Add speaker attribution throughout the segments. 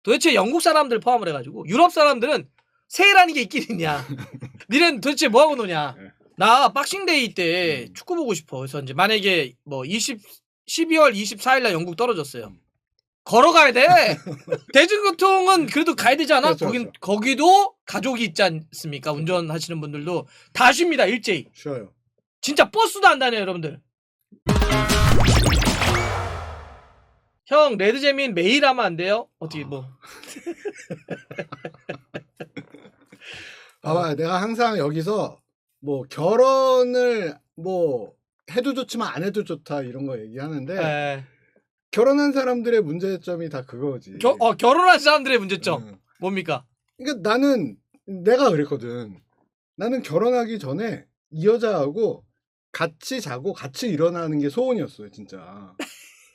Speaker 1: 도대체 영국 사람들 포함을 해가지고 유럽 사람들은 새해라는 게 있긴 있냐? 니넨 도대체 뭐 하고 노냐? 나 박싱데이 때 축구 보고 싶어. 그래서 이제 만약에 뭐 12월 24일 날 영국 떨어졌어요. 걸어가야 돼. 대중교통은 그래도 가야 되지 않아?
Speaker 2: 그렇죠, 그렇죠.
Speaker 1: 거기도 가족이 있지 않습니까? 운전하시는 분들도 다 쉽니다. 일제히.
Speaker 2: 쉬어요.
Speaker 1: 진짜 버스도 안 다녀요, 여러분들. 형, 레드재민 매일 하면 안 돼요? 어떻게 뭐.
Speaker 2: 봐봐, 내가 항상 여기서 뭐 결혼을 뭐 해도 좋지만 안 해도 좋다 이런 거 얘기하는데 결혼한 사람들의 문제점이 다 그거지.
Speaker 1: 결혼한 사람들의 문제점. 뭡니까?
Speaker 2: 그러니까 나는 내가 그랬거든. 나는 결혼하기 전에 이 여자하고 같이 자고 같이 일어나는 게 소원이었어요, 진짜.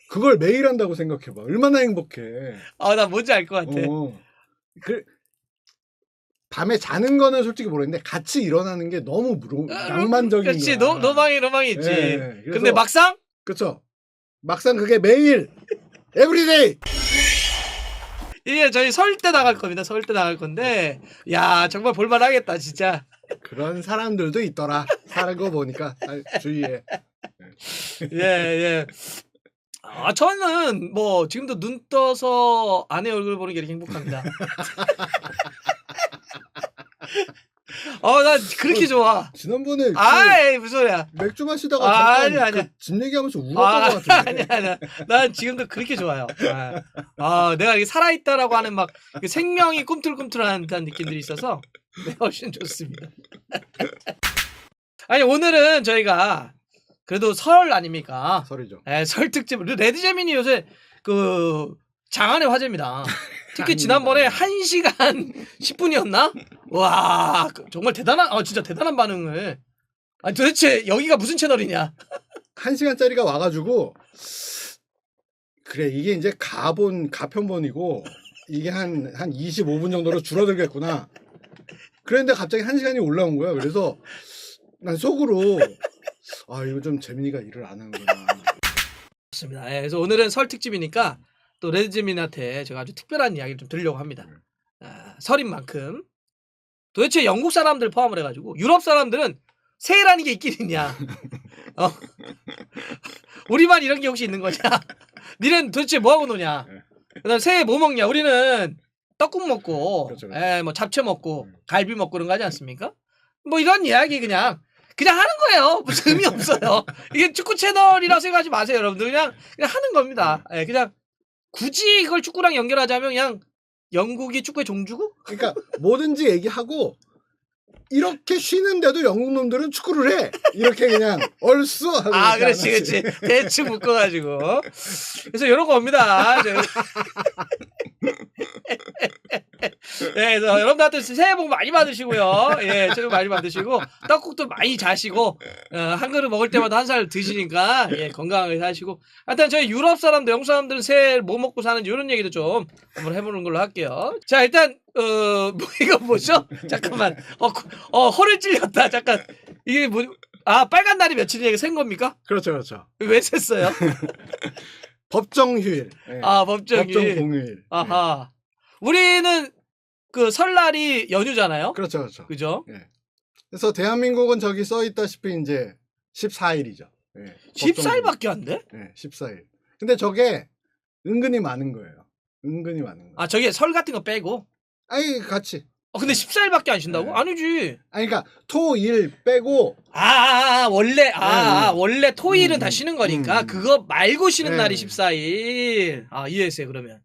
Speaker 2: 그걸 매일 한다고 생각해봐. 얼마나 행복해.
Speaker 1: 나 뭔지 알 것 같아.
Speaker 2: 밤에 자는 거는 솔직히 모르겠는데 같이 일어나는 게 너무 낭만적인 거야.
Speaker 1: 그렇지. 로망이 있지.
Speaker 2: 네,
Speaker 1: 근데 막상?
Speaker 2: 그렇죠. 막상 그게 매일 에브리데이.
Speaker 1: 이게 저희 설 때 나갈 겁니다. 설 때 나갈 건데 야 정말 볼만하겠다 진짜.
Speaker 2: 그런 사람들도 있더라. 사는 거 보니까 주위에.
Speaker 1: 예. 저는 뭐 지금도 눈 떠서 아내 얼굴 보는 게 이렇게 행복합니다. 난 그렇게 좋아.
Speaker 2: 지난번에
Speaker 1: 무슨 소리야.
Speaker 2: 맥주 마시다가 잠깐
Speaker 1: 아니야.
Speaker 2: 집 얘기하면서 울었던 것 같은데.
Speaker 1: 아니야. 난 지금도 그렇게 좋아요. 내가 이렇게 살아있다라고 하는 막 생명이 꿈틀꿈틀한 듯한 느낌들이 있어서 훨씬 좋습니다. 아니 오늘은 저희가 그래도 설 아닙니까?
Speaker 2: 설이죠.
Speaker 1: 설 특집. 레드재민이 요새 그 장안의 화제입니다. 특히 지난번에 1시간 10분이었나? 와 정말 진짜 대단한 반응을. 아니 도대체 여기가 무슨 채널이냐?
Speaker 2: 1시간짜리가 와가지고 그래 이게 이제 가편본이고 이게 한 25분 정도로 줄어들겠구나. 그런데 갑자기 1시간이 올라온 거야. 그래서 난 속으로 이거 좀 재민이가 일을 안 하는구나.
Speaker 1: 맞습니다. 그래서 오늘은 설 특집이니까 또 레드재민한테 제가 아주 특별한 이야기를 좀 드리려고 합니다. 설인 만큼 도대체 영국 사람들 포함을 해가지고 유럽 사람들은 새해라는 게 있긴 있냐? 우리만 이런 게 혹시 있는 거냐? 니는 도대체 뭐 하고 노냐? 그다음 새해 뭐 먹냐? 우리는 떡국 먹고,
Speaker 2: 그렇죠.
Speaker 1: 뭐 잡채 먹고, 갈비 먹고 그런 거 하지 않습니까? 뭐 이런 이야기 그냥 하는 거예요. 무슨 의미 없어요. 이게 축구 채널이라고 생각하지 마세요, 여러분들. 그냥 하는 겁니다. 그냥 굳이 이걸 축구랑 연결하자면 그냥 영국이 축구의 종주국?
Speaker 2: 그러니까 뭐든지 얘기하고 이렇게 쉬는데도 영국 놈들은 축구를 해. 이렇게 그냥 얼쑤 하고.
Speaker 1: 그렇지. 대충 묶어가지고. 그래서 이런 겁니다. 그래서 여러분들한테 새해 복 많이 받으시고요. 새해 복 많이 받으시고 떡국도 많이 자시고 한 그릇 먹을 때마다 한 살 드시니까 건강하게 사시고. 하여튼 저희 유럽 사람들, 영국 사람들은 새해 뭐 먹고 사는지 이런 얘기도 좀 한번 해보는 걸로 할게요. 자 일단 이거 뭐죠? 잠깐만. 허를 찔렸다. 잠깐. 이게 뭐? 빨간 날이 며칠이냐 센 겁니까?
Speaker 2: 그렇죠.
Speaker 1: 왜 셌어요?
Speaker 2: 법정휴일.
Speaker 1: 법정휴일.
Speaker 2: 법정 공휴일.
Speaker 1: 아하. 우리는 그 설날이 연휴잖아요.
Speaker 2: 그렇죠.
Speaker 1: 그죠?
Speaker 2: 그래서 대한민국은 저기 써 있다시피 이제 14일이죠.
Speaker 1: 14일밖에 안 돼?
Speaker 2: 14일. 근데 저게 은근히 많은 거예요.
Speaker 1: 저게 설 같은 거 빼고?
Speaker 2: 아니 같이.
Speaker 1: 근데 14일밖에 안 쉰다고? 아니지.
Speaker 2: 그러니까 토, 일 빼고.
Speaker 1: 원래 토일은 다 쉬는 거니까 그거 말고 쉬는 날이 14일. 이해했어요 그러면.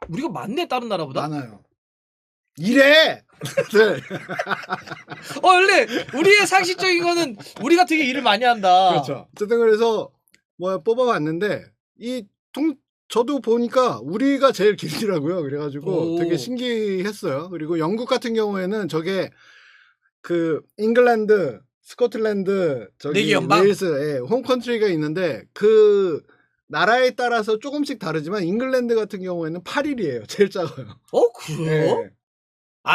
Speaker 1: 우리가 많네 다른 나라보다.
Speaker 2: 많아요. 이래.
Speaker 1: 원래 우리의 상식적인 거는 우리가 되게 일을 많이 한다.
Speaker 2: 그렇죠. 어쨌든 그래서 뽑아봤는데 저도 보니까 우리가 제일 길더라고요. 그래가지고 되게 신기했어요. 그리고 영국 같은 경우에는 저게 그 잉글랜드, 스코틀랜드, 저기 웨일스, 홈컨트리가 있는데 그 나라에 따라서 조금씩 다르지만 잉글랜드 같은 경우에는 8일이에요. 제일 작아요.
Speaker 1: 그래요?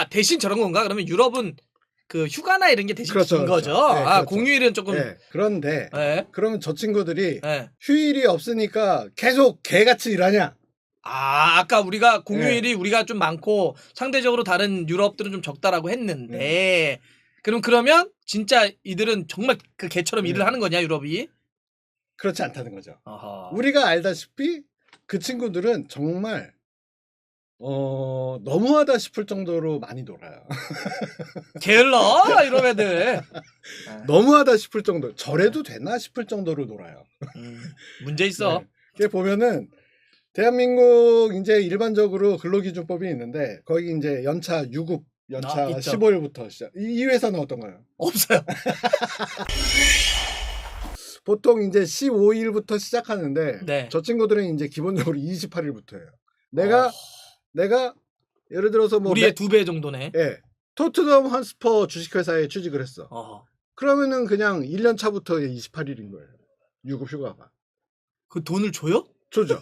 Speaker 1: 대신 저런 건가? 그러면 유럽은 그 휴가나 이런 게 대신 긴 거죠? 그렇죠. 공휴일은 조금.
Speaker 2: 그런데 그러면 저 친구들이 휴일이 없으니까 계속 개같이 일하냐?
Speaker 1: 아까 우리가 공휴일이 우리가 좀 많고 상대적으로 다른 유럽들은 좀 적다라고 했는데 그러면 진짜 이들은 정말 그 개처럼 일을 하는 거냐 유럽이?
Speaker 2: 그렇지 않다는 거죠.
Speaker 1: 아하.
Speaker 2: 우리가 알다시피 그 친구들은 정말 너무하다 싶을 정도로 많이 놀아요.
Speaker 1: 게을러 이런 애들.
Speaker 2: 너무하다 싶을 정도. 저래도 되나 싶을 정도로 놀아요.
Speaker 1: 문제 있어.
Speaker 2: 이게 보면은 대한민국 이제 일반적으로 근로기준법이 있는데 거기 이제 연차 유급 연차
Speaker 1: 있죠.
Speaker 2: 15일부터 시작. 이 회사는 어떤가요?
Speaker 1: 없어요.
Speaker 2: 보통 이제 15일부터 시작하는데
Speaker 1: 네.
Speaker 2: 저 친구들은 이제 기본적으로 28일부터예요. 내가 예를 들어서 뭐
Speaker 1: 우리의 2배 정도네.
Speaker 2: 예. 토트넘 한스퍼 주식회사에 취직을 했어. 그러면은 그냥 1년 차부터 28일인 거예요. 유급 휴가가.
Speaker 1: 그 돈을 줘요?
Speaker 2: 줘죠.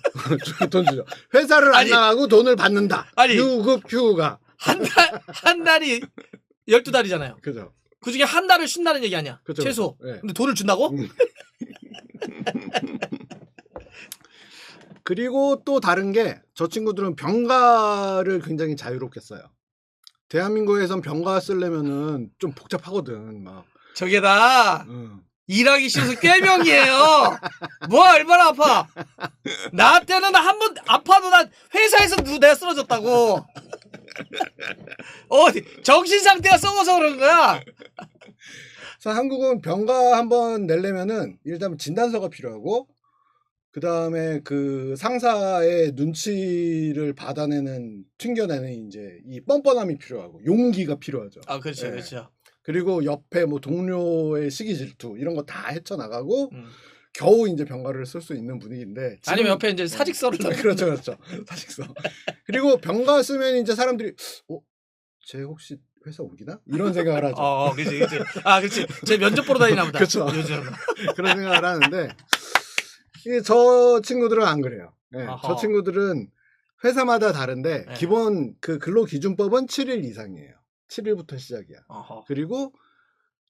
Speaker 2: 돈 주죠. 회사를 안 나가고 돈을 받는다. 유급 휴가.
Speaker 1: 한 달이 12달이잖아요.
Speaker 2: 그죠.
Speaker 1: 그 중에 한 달을 쉰다는 얘기 아니야.
Speaker 2: 그죠.
Speaker 1: 최소.
Speaker 2: 네.
Speaker 1: 근데 돈을 준다고?
Speaker 2: 그리고 또 다른 게 저 친구들은 병가를 굉장히 자유롭게 써요. 대한민국에선 병가 쓰려면은 좀 복잡하거든. 막.
Speaker 1: 저게다 일하기 싫어서 꾀명이에요. 뭐 얼마나 아파. 나 때는 한 번 아파도 난 회사에서 내가 쓰러졌다고. 정신 상태가 썩어서 그런 거야.
Speaker 2: 그래서 한국은 병가 한번 내려면은 일단 진단서가 필요하고 그 다음에 그 상사의 눈치를 받아내는 튕겨내는 이제 이 뻔뻔함이 필요하고 용기가 필요하죠.
Speaker 1: 그렇죠, 그렇죠.
Speaker 2: 그리고 옆에 뭐 동료의 시기 질투 이런 거 다 헤쳐나가고 겨우 이제 병가를 쓸 수 있는 분위기인데
Speaker 1: 아니면 옆에 이제 사직서를
Speaker 2: 그렇죠. 사직서. 그리고 병가 쓰면 이제 사람들이 쟤 혹시 회사 옮기나? 이런 생각을 하죠.
Speaker 1: 그렇지. 그렇지. 제 면접 보러 다니나 보다.
Speaker 2: 그렇죠. 요즘 그런 생각을 하는데 저 친구들은 안 그래요. 네, 저 친구들은 회사마다 다른데 기본 그 근로기준법은 7일 이상이에요. 7일부터 시작이야. 그리고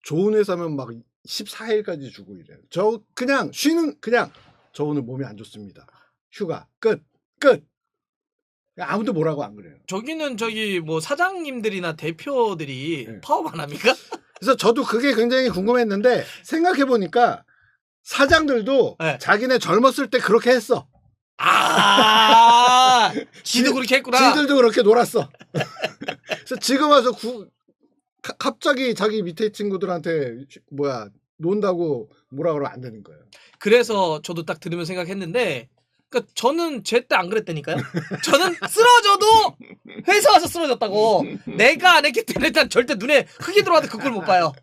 Speaker 2: 좋은 회사면 막 14일까지 주고 이래요. 저 그냥 저 오늘 몸이 안 좋습니다. 휴가 끝. 아무도 뭐라고 안 그래요.
Speaker 1: 저기는 뭐 사장님들이나 대표들이 파업 안 합니까?
Speaker 2: 그래서 저도 그게 굉장히 궁금했는데 생각해 보니까 사장들도 자기네 젊었을 때 그렇게 했어.
Speaker 1: 지도 그렇게 했구나.
Speaker 2: 지들도 그렇게 놀았어. 그래서 지금 와서 갑자기 자기 밑에 친구들한테 논다고 뭐라 그러면 안 되는 거예요.
Speaker 1: 그래서 저도 딱 들으면 생각했는데 그러니까 저는 제 때 안 그랬다니까요. 저는 쓰러져도 회사 와서 쓰러졌다고. 내가 안 했기 때문에 일단 절대 눈에 흙이 들어와도 그걸 못 봐요.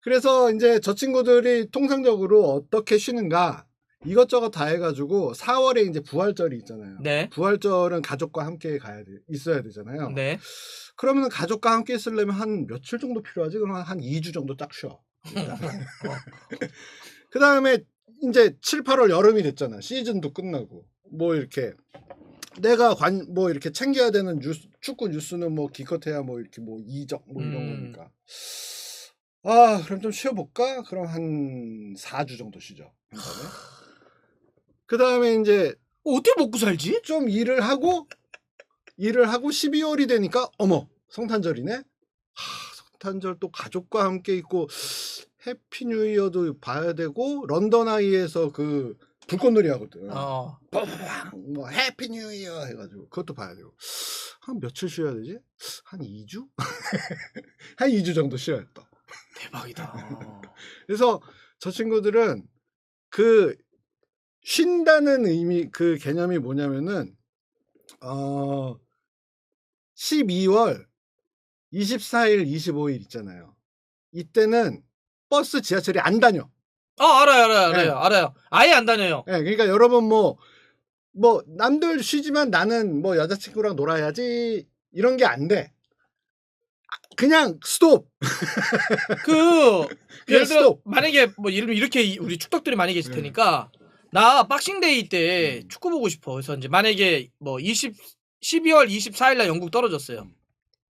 Speaker 2: 그래서 이제 저 친구들이 통상적으로 어떻게 쉬는가 이것저것 다 해가지고 4월에 이제 부활절이 있잖아요.
Speaker 1: 네.
Speaker 2: 부활절은 가족과 함께 있어야 되잖아요.
Speaker 1: 네.
Speaker 2: 그러면 가족과 함께 있으려면 한 며칠 정도 필요하지? 그럼 한 2주 정도 딱 쉬어. 그 다음에 이제 7, 8월 여름이 됐잖아. 시즌도 끝나고. 뭐 이렇게 내가 뭐 이렇게 챙겨야 되는 축구 뉴스는 뭐 기껏해야 뭐 이렇게 뭐 이적 뭐 이런 거니까. 그럼 좀 쉬어볼까? 그럼 한 4주 정도 쉬죠. 그 다음에 이제
Speaker 1: 어떻게 먹고 살지?
Speaker 2: 좀 일을 하고 12월이 되니까 어머 성탄절이네. 성탄절 또 가족과 함께 있고 해피 뉴 이어도 봐야 되고 런던 아이에서 그 불꽃놀이 하거든. 뭐 해피 뉴 이어 해가지고 그것도 봐야 되고 한 며칠 쉬어야 되지? 한 2주? 한 2주 정도 쉬어야 또.
Speaker 1: 대박이다.
Speaker 2: 그래서 저 친구들은 그 쉰다는 의미 그 개념이 뭐냐면은 12월 24일 25일 있잖아요. 이때는 버스 지하철이 안 다녀.
Speaker 1: 알아요. 아예 안 다녀요.
Speaker 2: 네, 그러니까 여러분 뭐 남들 쉬지만 나는 뭐 여자친구랑 놀아야지 이런 게 안 돼. 그냥 스톱.
Speaker 1: 예를 들어 만약에 뭐 이렇게 우리 축덕들이 많이 계실 테니까 나 박싱데이 때 축구 보고 싶어. 그래서 이제 만약에 뭐 12월 24일 날 영국 떨어졌어요.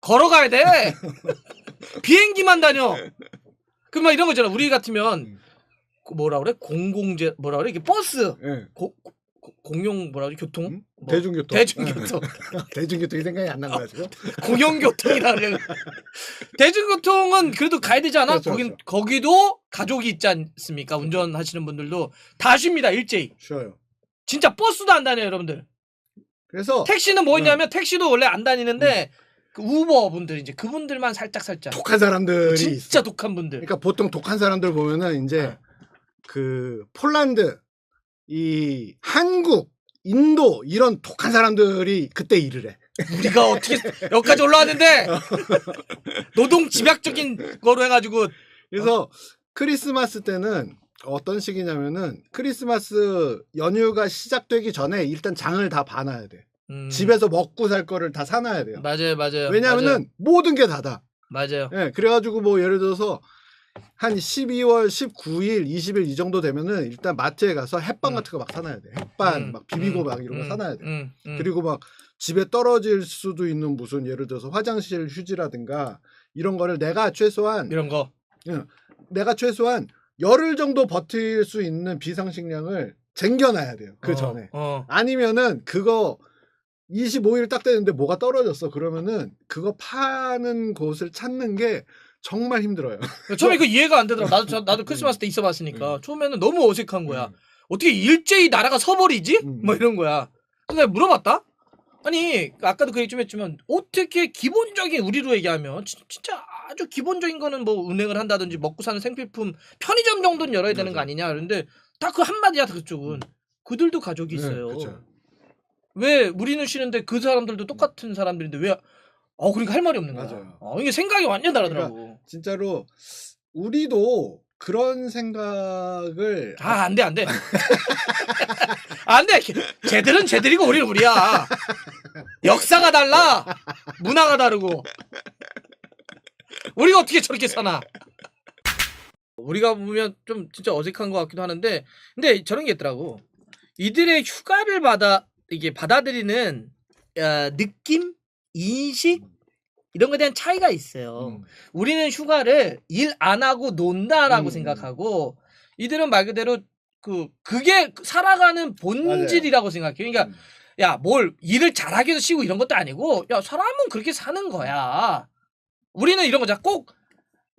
Speaker 1: 걸어가야 돼. 비행기만 다녀. 그럼 막 이런 거 있잖아. 우리 같으면 뭐라 그래? 공공재 뭐라 그래? 이게 버스. 공용 뭐라고 교통?
Speaker 2: 응?
Speaker 1: 뭐,
Speaker 2: 대중교통.
Speaker 1: 대중교통.
Speaker 2: 대중교통이 생각이 안 난 거야 지금.
Speaker 1: 공용교통이라 그래. 대중교통은 그래도 가야 되지 않아?
Speaker 2: 그렇죠, 그렇죠.
Speaker 1: 거기도 가족이 있지 않습니까? 운전하시는 분들도 다 쉽니다. 일제히.
Speaker 2: 쉬어요.
Speaker 1: 진짜 버스도 안 다녀요, 여러분들.
Speaker 2: 그래서
Speaker 1: 택시는 뭐 있냐면 택시도 원래 안 다니는데 그 우버 분들 이제 그분들만 살짝
Speaker 2: 독한 사람들이
Speaker 1: 진짜
Speaker 2: 있어.
Speaker 1: 독한 분들.
Speaker 2: 그러니까 보통 독한 사람들 보면은 이제 그 폴란드, 이 한국, 인도 이런 독한 사람들이 그때 일을 해.
Speaker 1: 우리가 어떻게 여기까지 올라왔는데 노동 집약적인 거로 해가지고
Speaker 2: 그래서 크리스마스 때는 어떤 식이냐면은 크리스마스 연휴가 시작되기 전에 일단 장을 다 봐놔야 돼. 집에서 먹고 살 거를 다 사놔야 돼요.
Speaker 1: 맞아요.
Speaker 2: 왜냐하면은 모든 게 다다.
Speaker 1: 맞아요.
Speaker 2: 예, 그래가지고 뭐 예를 들어서 한 12월 19일, 20일 이 정도 되면은 일단 마트에 가서 햇반 같은 거 막 사놔야 돼. 햇반 막 비비고 막 이런 거 사놔야 돼. 그리고 막 집에 떨어질 수도 있는 무슨 예를 들어서 화장실 휴지라든가 이런 거를 내가 최소한
Speaker 1: 이런 거.
Speaker 2: 내가 최소한 열흘 정도 버틸 수 있는 비상식량을 쟁겨놔야 돼요. 그 전에. 아니면은 그거 25일 딱 되는데 뭐가 떨어졌어. 그러면은 그거 파는 곳을 찾는 게 정말 힘들어요.
Speaker 1: 처음에 그 이해가 안 되더라. 나도 크리스마스 때 있어봤으니까 처음에는 너무 어색한 거야. 어떻게 일제히 나라가 서버리지? 뭐 이런 거야. 근데 내가 물어봤다. 아니 아까도 그 얘기 좀 했지만 어떻게 기본적인 우리로 얘기하면 진짜 아주 기본적인 거는 뭐 은행을 한다든지 먹고 사는 생필품 편의점 정도는 열어야 되는 거 아니냐. 그런데 딱 그 한마디야 그쪽은. 그들도 가족이 있어요.
Speaker 2: 그쵸.
Speaker 1: 왜 우리는 쉬는데 그 사람들도 똑같은 사람들인데 왜 그러니까 할 말이 없는 거야.
Speaker 2: 맞아요.
Speaker 1: 이게 생각이 완전 다르더라고.
Speaker 2: 진짜로 우리도 그런 생각을
Speaker 1: 안 돼. 안 돼. 쟤들은 쟤들이고 우리는 우리야. 역사가 달라. 문화가 다르고. 우리가 어떻게 저렇게 사나. 우리가 보면 좀 진짜 어색한 것 같기도 하는데 근데 저런 게 있더라고. 이들의 휴가를 받아들이는 느낌? 인식? 이런 거에 대한 차이가 있어요. 우리는 휴가를 일 안 하고 논다라고 생각하고 이들은 말 그대로 그게 살아가는 본질이라고 생각해요. 그러니까 야, 뭘 일을 잘하기 위해서 쉬고 이런 것도 아니고 야, 사람은 그렇게 사는 거야. 우리는 이런 거잖아.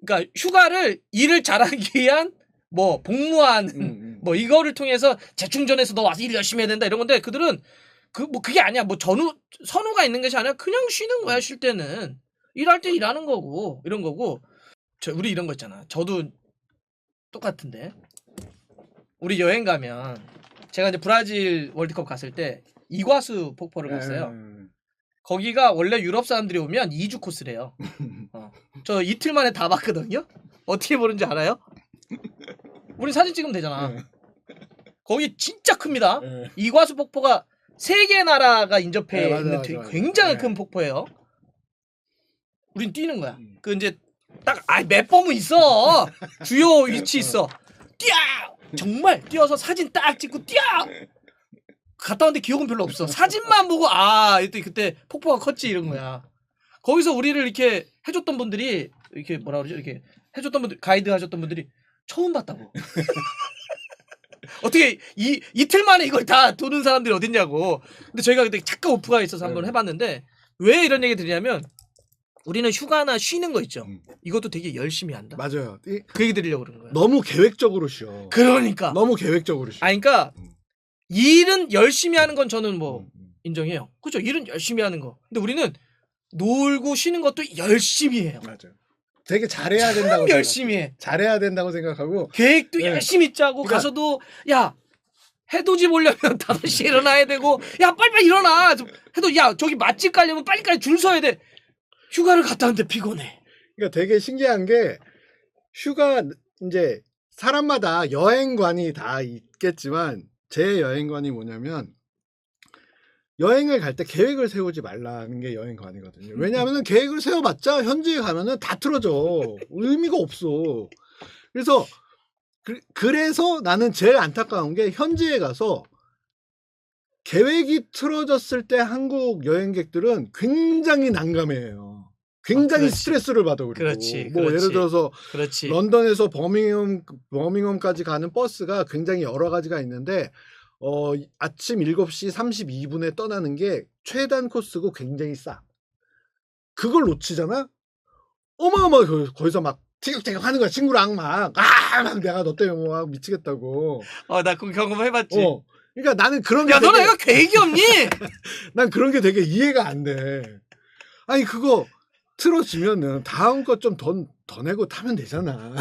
Speaker 1: 그러니까 휴가를 일을 잘하기 위한 뭐 복무하는 뭐 이거를 통해서 재충전해서 너 와서 일 열심히 해야 된다 이런 건데 그들은 그게 아니야. 뭐 선우가 있는 것이 아니라 그냥 쉬는 거야. 쉴 때는 일할 때 일하는 거고 이런 거고. 우리 이런 거 있잖아. 저도 똑같은데 우리 여행 가면 제가 이제 브라질 월드컵 갔을 때 이과수 폭포를 갔어요. 거기가 원래 유럽 사람들이 오면 2주 코스래요. 저 이틀 만에 다 봤거든요. 어떻게 보는지 알아요? 우린 사진 찍으면 되잖아. 거기 진짜 큽니다. 이과수 폭포가 3개 나라가 인접해 있는 굉장히 큰 폭포예요. 우린 뛰는 거야. 그 이제 딱 몇 범은 있어. 주요 위치 있어. 뛰어! 정말 뛰어서 사진 딱 찍고 뛰어! 갔다 왔는데 기억은 별로 없어. 사진만 보고 그때 폭포가 컸지 이런 거야. 거기서 우리를 이렇게 해줬던 분들이 이렇게 뭐라 그러죠? 이렇게 해줬던 분들 가이드 하셨던 분들이 처음 봤다고. 어떻게 이틀 만에 이걸 다 도는 사람들이 어딨냐고. 근데 저희가 그때 잠깐 오프가 있어서 한번 해봤는데 왜 이런 얘기 드리냐면 우리는 휴가나 쉬는 거 있죠. 이것도 되게 열심히 한다.
Speaker 2: 맞아요.
Speaker 1: 그 얘기 드리려고 그러는 거야.
Speaker 2: 너무 계획적으로 쉬어.
Speaker 1: 그러니까.
Speaker 2: 너무 계획적으로 쉬어.
Speaker 1: 그러니까 일은 열심히 하는 건 저는 뭐 인정해요. 그렇죠. 일은 열심히 하는 거. 근데 우리는 놀고 쉬는 것도 열심히 해요.
Speaker 2: 맞아요. 되게 잘해야 된다고
Speaker 1: 열심히 해.
Speaker 2: 잘해야 된다고 생각하고
Speaker 1: 계획도 열심히 짜고 그러니까, 가서도 야 해돋이 보려면 5시에 일어나야 되고 야 빨리빨리 일어나. 야 저기 맛집 가려면 빨리빨리 줄 서야 돼. 휴가를 갔다 왔는데 피곤해.
Speaker 2: 그러니까 되게 신기한 게 휴가 이제 사람마다 여행관이 다 있겠지만 제 여행관이 뭐냐면 여행을 갈 때 계획을 세우지 말라는 게 여행관이거든요. 왜냐하면 계획을 세워봤자 현지에 가면은 다 틀어져. 의미가 없어. 그래서 그래서 나는 제일 안타까운 게 현지에 가서 계획이 틀어졌을 때 한국 여행객들은 굉장히 난감해해요. 굉장히 스트레스를 받아. 그리고
Speaker 1: 그렇지.
Speaker 2: 예를 들어서
Speaker 1: 그렇지.
Speaker 2: 런던에서 버밍엄까지 가는 버스가 굉장히 여러 가지가 있는데 아침 7시 32분에 떠나는 게 최단 코스고 굉장히 싸. 그걸 놓치잖아? 어마어마하게 거기서 막 티격태격 하는 거야. 친구랑 막 내가 너 때문에 막 미치겠다고.
Speaker 1: 나 그 경험 해봤지.
Speaker 2: 그러니까 나는 그런 게
Speaker 1: 야, 너는
Speaker 2: 되게,
Speaker 1: 애가 계획이 없니?
Speaker 2: 난 그런 게 되게 이해가 안 돼. 아니 그거 틀어주면은 다음 거 좀 더 내고 타면 되잖아.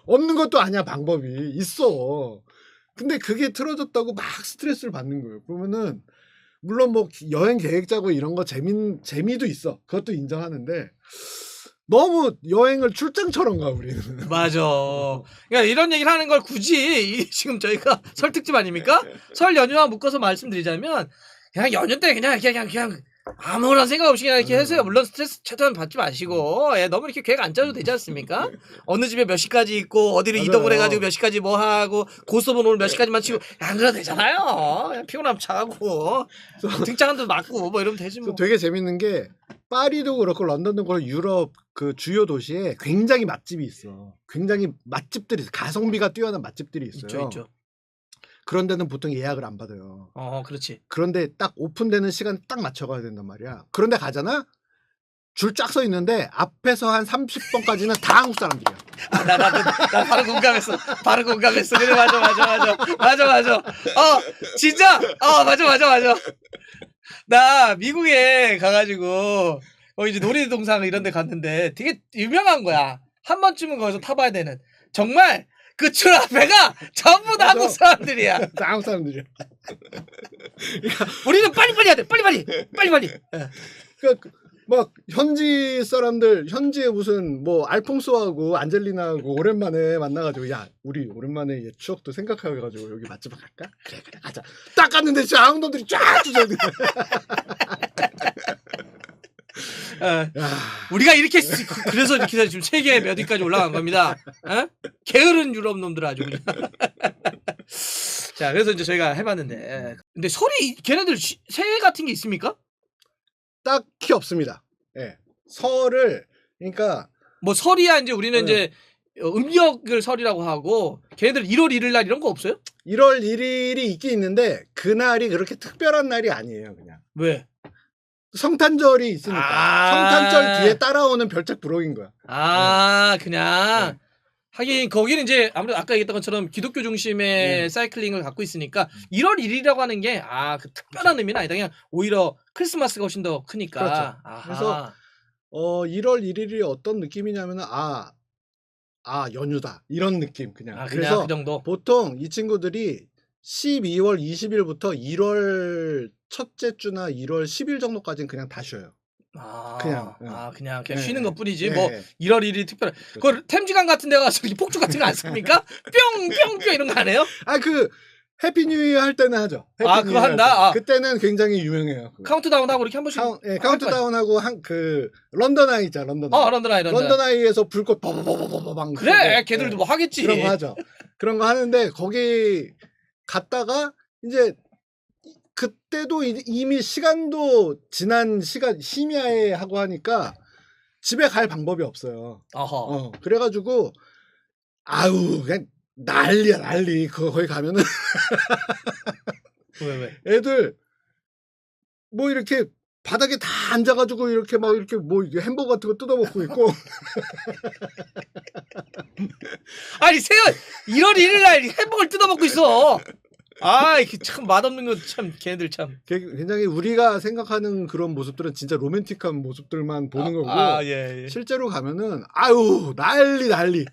Speaker 2: 없는 것도 아니야 방법이 있어. 근데 그게 틀어졌다고 막 스트레스를 받는 거예요. 그러면은 물론 뭐 여행 계획 짜고 이런 거 재미도 있어. 그것도 인정하는데 너무 여행을 출장처럼 가 우리는.
Speaker 1: 맞아. 그러니까 이런 얘기를 하는 걸 굳이 지금 저희가 설 특집 아닙니까? 설 연휴와 묶어서 말씀드리자면 그냥 연휴 때 그냥 아무런 생각 없이 그냥 이렇게 해서요. 물론 스트레스 최대한 받지 마시고 너무 이렇게 계획 안 짜도 되지 않습니까? 어느 집에 몇 시까지 있고 어디를
Speaker 2: 맞아요.
Speaker 1: 이동을 해가지고 몇 시까지 뭐 하고 고스톱은 오늘 몇 시까지만 치고 안 그래도 되잖아요. 그냥 피곤하면 자고 등짝 한 대 맞고 뭐 이러면 되지 뭐.
Speaker 2: 되게 재밌는 게 파리도 그렇고 런던도 그렇고 유럽 그 주요 도시에 굉장히 맛집이 있어. 굉장히 맛집들이 있어. 가성비가 뛰어난 맛집들이 있어요.
Speaker 1: 있죠.
Speaker 2: 그런 데는 보통 예약을 안 받아요.
Speaker 1: 그렇지.
Speaker 2: 그런데 딱 오픈되는 시간 딱 맞춰가야 된단 말이야. 그런데 가잖아? 줄 쫙 서 있는데 앞에서 한 30번까지는 다 한국 사람들이야.
Speaker 1: 나 바로 공감했어. 그래, 맞아. 진짜? 맞아. 나 미국에 가가지고, 이제 놀이동산 이런 데 갔는데 되게 유명한 거야. 한 번쯤은 거기서 타봐야 되는. 정말 그 줄 앞에가 전부 다 한국 사람들이야.
Speaker 2: 다 한국 사람들이야.
Speaker 1: 우리는 빨리빨리 해야 돼. 빨리빨리.
Speaker 2: 그러니까 막 현지 사람들 현지에 무슨 뭐 알퐁소하고 안젤리나하고 오랜만에 만나가지고 야 우리 오랜만에 옛 추억도 생각해가지고 여기 맛집 갈까? 그래 가자. 딱 갔는데 진짜 한국 놈들이 쫙 주저앉는
Speaker 1: 우리가 이렇게 그래서 이렇게 지금 세계 몇 위까지 올라간 겁니다. 게으른 유럽 놈들 아주 그냥. 자, 그래서 이제 저희가 해봤는데 근데 설이 걔네들 새해 같은 게 있습니까?
Speaker 2: 딱히 없습니다. 예. 설을 그러니까
Speaker 1: 뭐 설이야 이제 우리는 이제 음력을 설이라고 하고 걔네들 1월 1일 날 이런 거 없어요?
Speaker 2: 1월 1일이 있긴 있는데 그날이 그렇게 특별한 날이 아니에요. 그냥
Speaker 1: 왜?
Speaker 2: 성탄절이 있으니까 성탄절 뒤에 따라오는 별책 부록인 거야.
Speaker 1: 그냥 하긴 거기는 이제 아무래도 아까 얘기했던 것처럼 기독교 중심의 사이클링을 갖고 있으니까 1월 1일이라고 하는 게 그 특별한 의미는 아니다. 그냥 오히려 크리스마스가 훨씬 더 크니까.
Speaker 2: 그렇죠. 그래서 1월 1일이 어떤 느낌이냐면은 연휴다 이런 느낌 그냥. 그래서
Speaker 1: 그 정도.
Speaker 2: 보통 이 친구들이 12월 20일부터 1월 첫째 주나 1월 10일 정도까지는 그냥 다 쉬어요. 그냥
Speaker 1: 쉬는 것 뿐이지. 뭐 1월 1일 특별한. 그 템지강 같은 데 가서 폭죽 같은 거 안 씁니까? 뿅뿅뿅 이런 거 안 해요?
Speaker 2: 그 해피 뉴 이어 할 때는 하죠.
Speaker 1: 그거 한다.
Speaker 2: 그때는 굉장히 유명해요. 그거.
Speaker 1: 카운트다운 하고 이렇게 한 번씩.
Speaker 2: 카운트다운 하고 런던 아이 있잖아. 런던 아이. 런던 아이에서 불꽃 버버버버방.
Speaker 1: 그래, 걔들도 뭐 하겠지.
Speaker 2: 그런 거 하죠. 그런 거 하는데 거기 갔다가 이제 그때도 이미 시간도 지난 시간 심야에 하고 하니까 집에 갈 방법이 없어요. 그래가지고 그냥 난리야 난리. 거기 가면은
Speaker 1: 왜?
Speaker 2: 애들 뭐 이렇게 바닥에 다 앉아가지고 이렇게 막 이렇게 뭐 햄버거 같은 거 뜯어먹고 있고.
Speaker 1: 아니 1월 1일 날 햄버거를 뜯어먹고 있어. 이게 참 맛없는 거 참 걔네들 참.
Speaker 2: 굉장히 우리가 생각하는 그런 모습들은 진짜 로맨틱한 모습들만 보는 거고. 실제로 가면은 난리.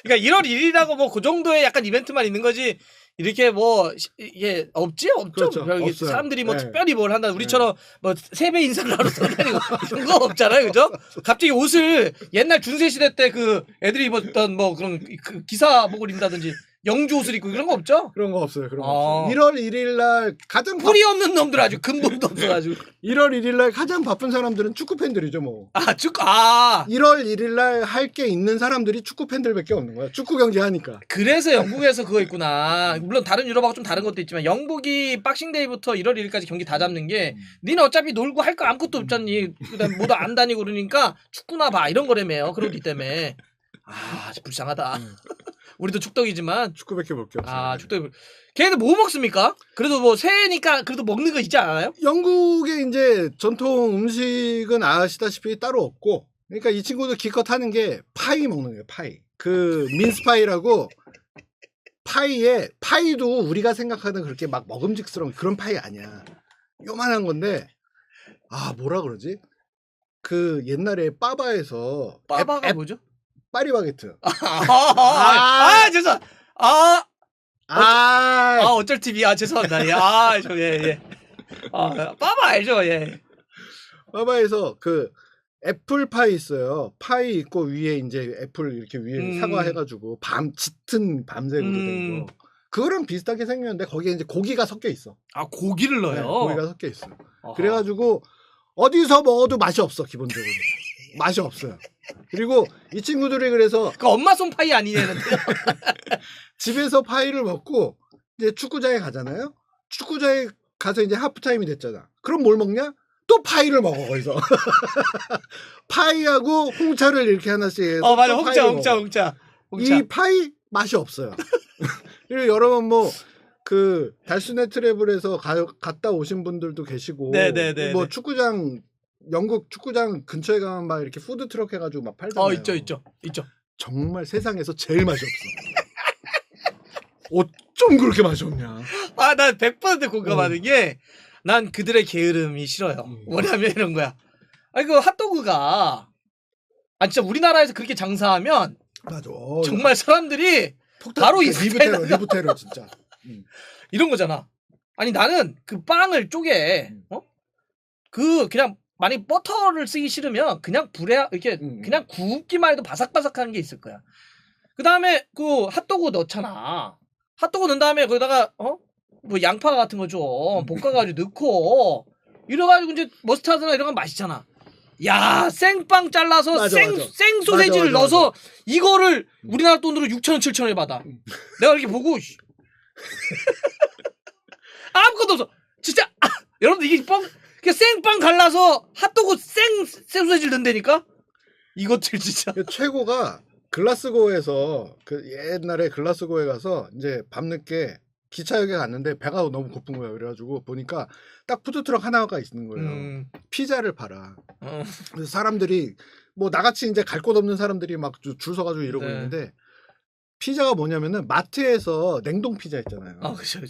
Speaker 1: 그러니까 1월 1일이라고 뭐 그 정도의 약간 이벤트만 있는 거지. 이렇게 뭐 이게 없죠.
Speaker 2: 그렇죠.
Speaker 1: 사람들이 뭐 특별히 뭘 한다. 우리처럼 뭐 세배 인사를 하러 다니고 이런 거 없잖아요, 그죠? 갑자기 옷을 옛날 중세 시대 때 그 애들이 입었던 뭐 그런 그 기사복을 입는다든지 영주 옷을 입고 그런 거 없죠?
Speaker 2: 그런 거 없어요. 1월 1일 날 가장
Speaker 1: 뿌리 없는 놈들 아주 근본도 없어가지고.
Speaker 2: 1월 1일 날 가장 바쁜 사람들은 축구 팬들이죠, 뭐.
Speaker 1: 1월
Speaker 2: 1일 날 할 게 있는 사람들이 축구 팬들밖에 없는 거야. 축구 경기 하니까.
Speaker 1: 그래서 영국에서 그거 있구나. 물론 다른 유럽하고 좀 다른 것도 있지만 영국이 박싱데이부터 1월 1일까지 경기 다 잡는 게 니는 어차피 놀고 할 거 아무것도 없잖니. 그다음 모두 안 다니고 그러니까 축구나 봐 이런 거라며요. 그러기 때문에. 불쌍하다. 우리도 축덕이지만.
Speaker 2: 축구밖에 볼 게 없어요.
Speaker 1: 아, 축덕. 걔네들 뭐 먹습니까? 그래도 뭐 새해니까 그래도 먹는 거 있지 않아요?
Speaker 2: 영국의 이제 전통 음식은 아시다시피 따로 없고, 그러니까 이 친구들 기껏 하는 게 파이 먹는 거예요. 파이. 그 민스파이라고 파이에 파이도 우리가 생각하는 그렇게 막 먹음직스러운 그런 파이 아니야. 요만한 건데 아 뭐라 그러지? 그 옛날에 빠바에서
Speaker 1: 빠바가 뭐죠?
Speaker 2: 파리바게트.
Speaker 1: 죄송. 어쩔 TV. 죄송합니다. 예. 빠바 알죠? 예.
Speaker 2: 빠바에서 그 애플파이 있어요. 파이 있고 위에 이제 애플 이렇게 위에 사과 해가지고 짙은 밤색으로 된 거. 그거랑 비슷하게 생겼는데 거기에 이제 고기가 섞여 있어.
Speaker 1: 아, 고기를 넣어요?
Speaker 2: 네, 고기가 섞여 있어. 그래가지고 어디서 먹어도 맛이 없어, 기본적으로. 맛이 없어요. 그리고 이 친구들이 그래서
Speaker 1: 그 엄마 손 파이 아니냐는데.
Speaker 2: 집에서 파이를 먹고 이제 축구장에 가잖아요. 축구장에 가서 이제 하프타임이 됐잖아. 그럼 뭘 먹냐? 또 파이를 먹어, 거기서. 파이하고 홍차를 이렇게 하나씩 해서.
Speaker 1: 맞아. 홍차.
Speaker 2: 이 파이 맛이 없어요. 그리고 여러분 뭐 그 달순의 트래블에서 갔다 오신 분들도 계시고,
Speaker 1: 네네네.
Speaker 2: 뭐 축구장 영국 축구장 근처에 가면 막 이렇게 푸드 트럭 해가지고 막 팔잖아요.
Speaker 1: 있죠.
Speaker 2: 정말 세상에서 제일 맛이 없어. 어쩜 그렇게 맛이 없냐?
Speaker 1: 난 100% 공감하는 게, 난 그들의 게으름이 싫어요. 뭐냐면 이런 거야. 그 핫도그가 진짜 우리나라에서 그렇게 장사하면
Speaker 2: 맞아.
Speaker 1: 정말 사람들이 바로
Speaker 2: 리부테러 진짜.
Speaker 1: 이런 거잖아. 아니 나는 그 빵을 쪼개 그 그냥 만약 버터를 쓰기 싫으면 그냥 불에 이렇게 그냥 굽기만 해도 바삭바삭한 게 있을 거야. 그 다음에 그 핫도그 넣잖아. 핫도그 넣은 다음에 거기다가 뭐 양파 같은 거 좀 볶아가지고 넣고 이래가지고 이제 머스타드나 이런 건 맛있잖아. 야, 생빵 잘라서 생 소세지를 넣어서 이거를 우리나라 돈으로 6,000원, 7,000원에 받아. 내가 이렇게 보고 아무것도 없어. 진짜 여러분들 이게 생빵 갈라서 핫도그 생 소세지를 넣는다니까? 이것들 진짜.
Speaker 2: 최고가 글라스고에서 그 옛날에 글라스고에 가서 이제 밤늦게 기차역에 갔는데 배가 너무 고픈 거야. 그래가지고 보니까 딱 푸드트럭 하나가 있는 거예요. 피자를 팔아. 그래서 사람들이 뭐 나같이 이제 갈 곳 없는 사람들이 막 줄 서가지고 이러고 있는데 피자가 뭐냐면은 마트에서 냉동 피자 있잖아요.
Speaker 1: 그죠.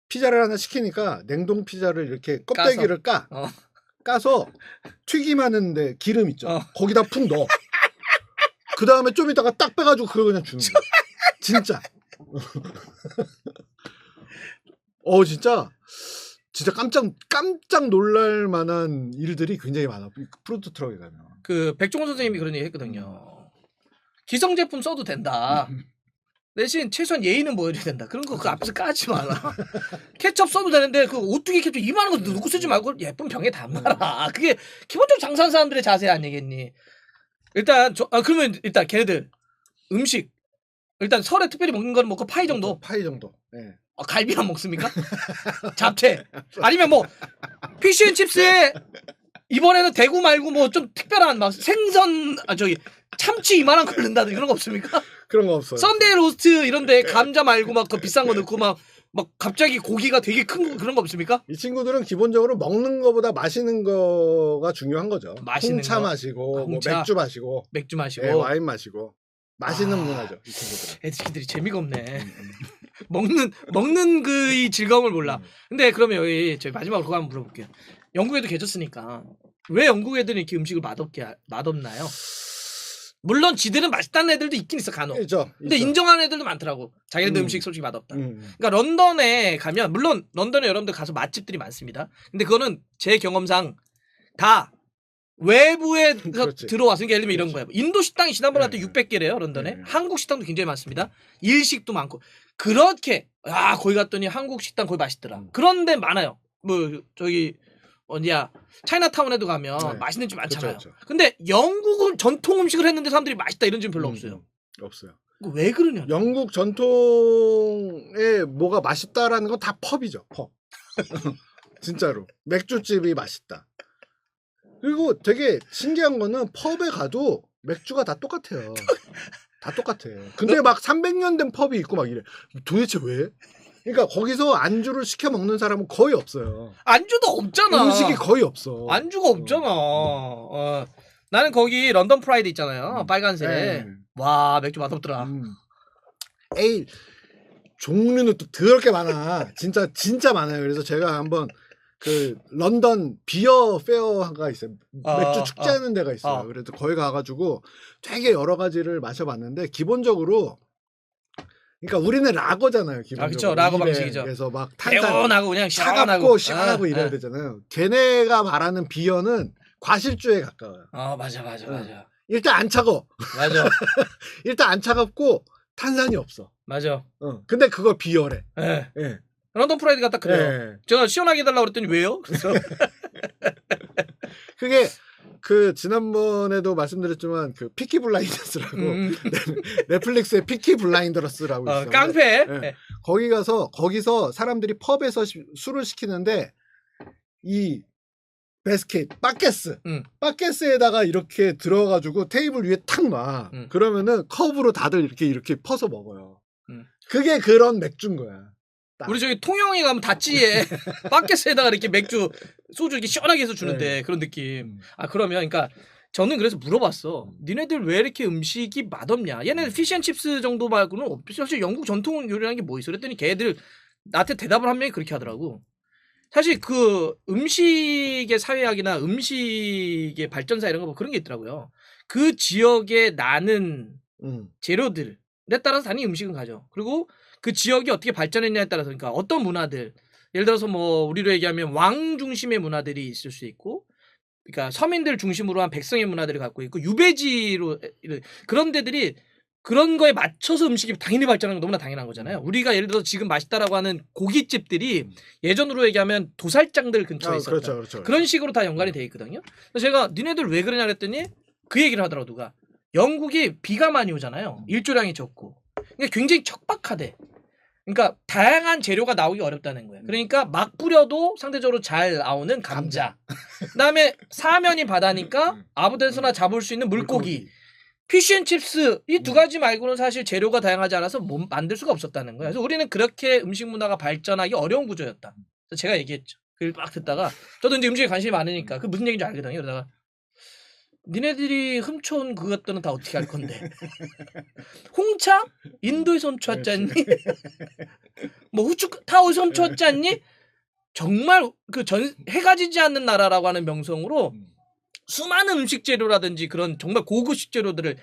Speaker 2: 피자를 하나 시키니까 냉동 피자를 이렇게 껍데기를 까서 튀김하는데 기름 있죠. 거기다 푹 넣어. 그 다음에 좀 이따가 딱 빼가지고 그걸 그냥 주는 거야. 진짜. 진짜 깜짝 놀랄 만한 일들이 굉장히 많아. 푸드 트럭에 가면.
Speaker 1: 그 백종원 선생님이 그런 얘기 했거든요. 기성 제품 써도 된다. 대신 최소한 예의는 보여줘야 된다. 그런 거 그 앞에서 까지 마라. 케첩 써도 되는데 그 오뚜기 케첩 이만한 거 넣고 쓰지 말고 예쁜 병에 담아라. 그게 기본적으로 장사하는 사람들의 자세 아니겠니? 일단 그러면 일단 걔네들 음식 일단 설에 특별히 먹는 거는 먹고 파이 정도.
Speaker 2: 파이 정도. 네.
Speaker 1: 갈비만 먹습니까? 잡채. 아니면 뭐 피쉬앤칩스에 이번에는 대구 말고 뭐 좀 특별한 막 생선 참치 이만한 걸 넣는다든지 그런 거 없습니까?
Speaker 2: 그런 거 없어요.
Speaker 1: 썬데이 로스트 이런데 감자 말고 막 더 비싼 거 넣고 막 갑자기 고기가 되게 큰 거 그런 거 없습니까?
Speaker 2: 이 친구들은 기본적으로 먹는 거보다 마시는 거가 중요한 거죠. 홍차 거? 마시고 홍차? 뭐 맥주 마시고 네, 와인 마시고 마시는 문화죠. 이 친구들.
Speaker 1: 애들이 재미가 없네. 먹는 그 이 즐거움을 몰라. 근데 그러면 여기 저희 마지막으로 그거 한번 물어볼게요. 영국에도 계셨으니까 왜 영국 애들은 이렇게 음식을 맛없나요? 물론 지들은 맛있다는 애들도 있긴 있어 간혹. 근데 인정하는 애들도 많더라고. 자기네들 음식 솔직히 맛없다. 그러니까 런던에 가면 물론 런던에 여러분들 가서 맛집들이 많습니다. 근데 그거는 제 경험상 다 외부에서 들어와서 예를 들면 이런 거예요. 인도 식당이 지난번에 한 600개래요 런던에. 한국 식당도 굉장히 많습니다. 일식도 많고 그렇게 거기 갔더니 한국 식당 거기 맛있더라. 그런데 많아요. 뭐 저기 어디야 차이나타운에도 가면 맛있는 집 많잖아요. 근데 영국은 전통 음식을 했는데 사람들이 맛있다 이런 집은 별로 없어요.
Speaker 2: 없어요.
Speaker 1: 왜 그러냐?
Speaker 2: 영국 전통에 뭐가 맛있다라는 건 다 펍이죠. 펍. 진짜로 맥주집이 맛있다. 그리고 되게 신기한 거는 펍에 가도 맥주가 다 똑같아요. 다 똑같아. 근데 막 300년 된 펍이 있고 막 이래. 도대체 왜? 그러니까 거기서 안주를 시켜 먹는 사람은 거의 없어요.
Speaker 1: 안주도 없잖아.
Speaker 2: 음식이 거의 없어.
Speaker 1: 안주가 없잖아. 나는 거기 런던 프라이드 있잖아요. 빨간색.
Speaker 2: 네.
Speaker 1: 와, 맥주 맛없더라.
Speaker 2: 에이, 종류는 또 더럽게 많아. 진짜 많아요. 그래서 제가 한번 그 런던 비어 페어가 있어요. 맥주 축제하는 데가 있어요. 그래서 거기 가가지고 되게 여러 가지를 마셔봤는데 기본적으로 그러니까 우리는 라거잖아요. 기본적으로.
Speaker 1: 그렇죠. 라거 방식이죠.
Speaker 2: 그래서 막 탄산
Speaker 1: 개운하고 그냥
Speaker 2: 차갑고 시원하고 이래야 되잖아요. 걔네가 말하는 비어는 과실주에 가까워요.
Speaker 1: 맞아.
Speaker 2: 일단 안 차가워.
Speaker 1: 맞아.
Speaker 2: 일단 안 차갑고 탄산이 없어.
Speaker 1: 맞아.
Speaker 2: 근데 그걸 비어래.
Speaker 1: 예.
Speaker 2: 예.
Speaker 1: 런던 프라이드가 딱 그래요.
Speaker 2: 예.
Speaker 1: 제가 시원하게 해달라고 그랬더니 왜요? 그래서
Speaker 2: 그게 그 지난번에도 말씀드렸지만 그 피키 블라인더스라고 넷플릭스에 피키 블라인더스라고 있어요.
Speaker 1: 깡패.
Speaker 2: 네. 거기서 사람들이 펍에서 술을 시키는데 이 베스킷 바켓스에다가 이렇게 들어가지고 테이블 위에 탁 놔. 그러면은 컵으로 다들 이렇게 퍼서 먹어요. 그게 그런 맥주인 거야.
Speaker 1: 우리 저기 통영에 가면 다찌에 바켓에다가 이렇게 맥주 소주 이렇게 시원하게 해서 주는데 그런 느낌. 그러면 그러니까 저는 그래서 물어봤어. 니네들 왜 이렇게 음식이 맛없냐? 얘네들 피시앤칩스 정도 말고는 사실 영국 전통 요리라는 게 뭐 있어? 그랬더니 걔들 나한테 대답을 한 명이 그렇게 하더라고. 사실 그 음식의 사회학이나 음식의 발전사 이런 거 뭐 그런 게 있더라고요. 그 지역에 나는 재료들에 따라서 단위 음식은 가죠. 그리고 그 지역이 어떻게 발전했냐에 따라서 그러니까 어떤 문화들 예를 들어서 뭐 우리로 얘기하면 왕 중심의 문화들이 있을 수 있고 그러니까 서민들 중심으로 한 백성의 문화들을 갖고 있고 유배지로 그런 데들이 그런 거에 맞춰서 음식이 당연히 발전하는 건 너무나 당연한 거잖아요. 우리가 예를 들어서 지금 맛있다라고 하는 고깃집들이 예전으로 얘기하면 도살장들 근처에 있었다.
Speaker 2: 그렇죠.
Speaker 1: 그런 식으로 다 연관이 돼 있거든요. 그래서 제가 니네들 왜 그러냐 그랬더니 그 얘기를 하더라고 누가. 영국이 비가 많이 오잖아요. 일조량이 적고. 그러니까 굉장히 척박하대. 그러니까 다양한 재료가 나오기 어렵다는 거예요. 그러니까 막 뿌려도 상대적으로 잘 나오는 감자. 그다음에 사면이 바다니까 아무 데서나 잡을 수 있는 물고기. 피쉬앤칩스 이 두 가지 말고는 사실 재료가 다양하지 않아서 만들 수가 없었다는 거예요. 그래서 우리는 그렇게 음식 문화가 발전하기 어려운 구조였다. 그래서 제가 얘기했죠. 그걸 막 듣다가 저도 이제 음식에 관심이 많으니까 그 무슨 얘기인지 알거든요. 그러다가 니네들이 훔쳐온 그것들은 다 어떻게 할 건데? 홍차? 인도에서 훔쳐왔지 않니? 뭐 후추 다 어디서 훔쳐왔지 않니? 정말 그 해가 지지 않는 나라라고 하는 명성으로 수많은 음식 재료라든지 그런 정말 고급 식재료들을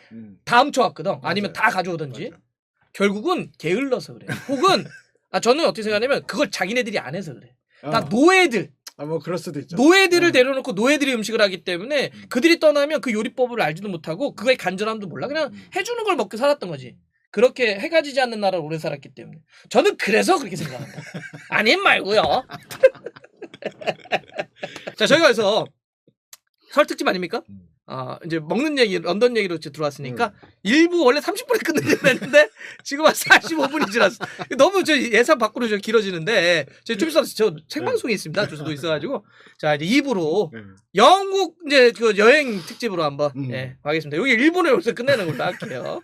Speaker 1: 다 훔쳐왔거든. 아니면 다 가져오든지. 결국은 게을러서 그래. 혹은 저는 어떻게 생각하냐면 그걸 자기네들이 안 해서 그래. 다 노예들.
Speaker 2: 뭐 그럴 수도 있죠.
Speaker 1: 노예들을 내려놓고 노예들이 음식을 하기 때문에 그들이 떠나면 그 요리법을 알지도 못하고 그거의 간절함도 몰라. 그냥 해주는 걸 먹고 살았던 거지. 그렇게 해가 지지 않는 나라를 오래 살았기 때문에. 저는 그래서 그렇게 생각한다. 아님 말고요. 자, 저희가 그래서 설 특집 아닙니까? 이제 먹는 얘기, 런던 얘기로 들어왔으니까 일부 원래 30분에 끝내려고 했는데 지금 한 45분이 지났어. 너무 저 예상 밖으로 좀 길어지는데 좀 있어서 저 생방송이 있습니다. 주소도 있어가지고 자 이제 2부로 영국 이제 그 여행 특집으로 한번 가겠습니다. 여기 일본에 여기서 끝내는 걸로 할게요.